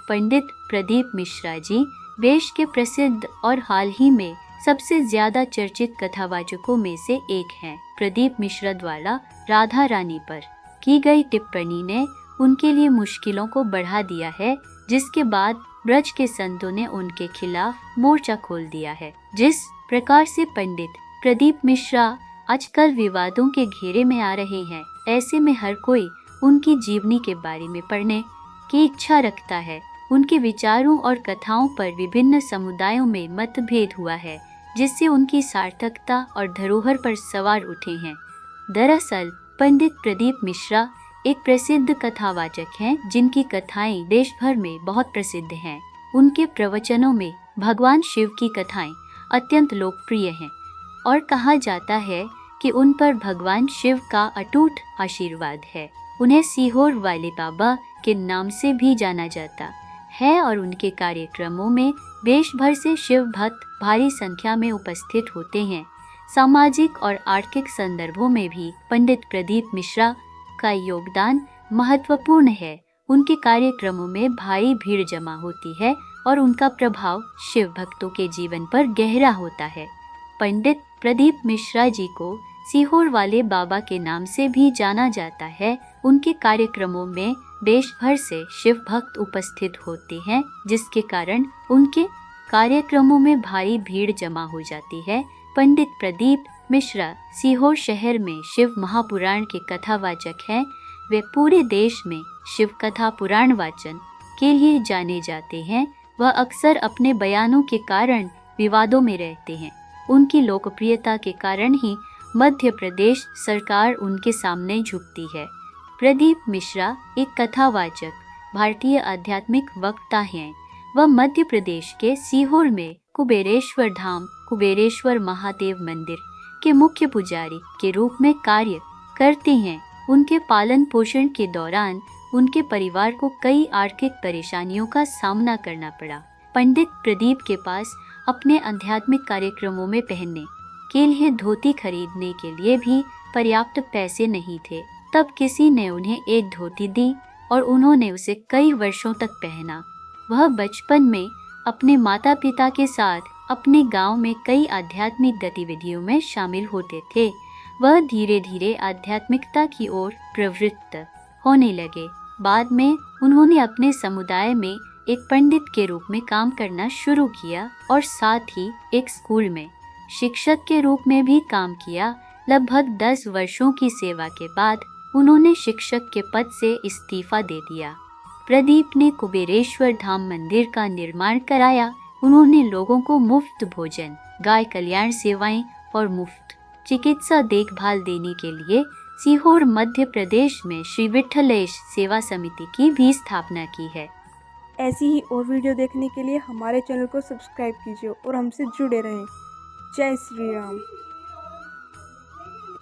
पंडित प्रदीप मिश्रा जी देश के प्रसिद्ध और हाल ही में सबसे ज्यादा चर्चित कथावाचकों में से एक हैं। प्रदीप मिश्रा द्वारा राधा रानी पर की गई टिप्पणी ने उनके लिए मुश्किलों को बढ़ा दिया है, जिसके बाद ब्रज के संतों ने उनके खिलाफ मोर्चा खोल दिया है। जिस प्रकार से पंडित प्रदीप मिश्रा आजकल विवादों के घेरे में आ रहे हैं, ऐसे में हर कोई उनकी जीवनी के बारे में पढ़ने की इच्छा रखता है। उनके विचारों और कथाओं पर विभिन्न समुदायों में मतभेद हुआ है, जिससे उनकी सार्थकता और धरोहर पर सवाल उठे हैं। दरअसल पंडित प्रदीप मिश्रा एक प्रसिद्ध कथावाचक हैं, जिनकी कथाएं देश भर में बहुत प्रसिद्ध हैं। उनके प्रवचनों में भगवान शिव की कथाएं अत्यंत लोकप्रिय हैं और कहा जाता है कि उन पर भगवान शिव का अटूट आशीर्वाद है। उन्हें सीहोर वाले बाबा के नाम से भी जाना जाता है और उनके कार्यक्रमों में देश भर से शिव भक्त भारी संख्या में उपस्थित होते हैं। सामाजिक और आर्थिक संदर्भों में भी पंडित प्रदीप मिश्रा का योगदान महत्वपूर्ण है। उनके कार्यक्रमों में भारी भीड़ जमा होती है और उनका प्रभाव शिव भक्तों के जीवन पर गहरा होता है। पंडित प्रदीप मिश्रा जी को सीहोर वाले बाबा के नाम से भी जाना जाता है। उनके कार्यक्रमों में देश भर से शिव भक्त उपस्थित होते हैं, जिसके कारण उनके कार्यक्रमों में भारी भीड़ जमा हो जाती है। पंडित प्रदीप मिश्रा सीहोर शहर में शिव महापुराण के कथावाचक हैं। वे पूरे देश में शिव कथा पुराण वाचन के लिए जाने जाते हैं। वह अक्सर अपने बयानों के कारण विवादों में रहते हैं। उनकी लोकप्रियता के कारण ही मध्य प्रदेश सरकार उनके सामने झुकती है। प्रदीप मिश्रा एक कथावाचक भारतीय आध्यात्मिक वक्ता हैं। वह मध्य प्रदेश के सीहोर में कुबेरेश्वर धाम कुबेरेश्वर महादेव मंदिर के मुख्य पुजारी के रूप में कार्य करते हैं। उनके पालन पोषण के दौरान उनके परिवार को कई आर्थिक परेशानियों का सामना करना पड़ा। पंडित प्रदीप के पास अपने आध्यात्मिक कार्यक्रमों में पहनने के लिए धोती खरीदने के लिए भी पर्याप्त पैसे नहीं थे। तब किसी ने उन्हें एक धोती दी और उन्होंने उसे कई वर्षों तक पहना। वह बचपन में अपने माता पिता के साथ अपने गांव में कई आध्यात्मिक गतिविधियों में शामिल होते थे। वह धीरे धीरे आध्यात्मिकता की ओर प्रवृत्त होने लगे। बाद में उन्होंने अपने समुदाय में एक पंडित के रूप में काम करना शुरू किया और साथ ही एक स्कूल में शिक्षक के रूप में भी काम किया। लगभग 10 वर्षों की सेवा के बाद उन्होंने शिक्षक के पद से इस्तीफा दे दिया। प्रदीप ने कुबेरेश्वर धाम मंदिर का निर्माण कराया। उन्होंने लोगों को मुफ्त भोजन, गाय कल्याण सेवाएं और मुफ्त चिकित्सा देखभाल देने के लिए सीहोर मध्य प्रदेश में श्री विठलेश सेवा समिति की भी स्थापना की है। ऐसी ही और वीडियो देखने के लिए हमारे चैनल को सब्सक्राइब कीजिए और हमसे जुड़े रहें। जय श्री राम।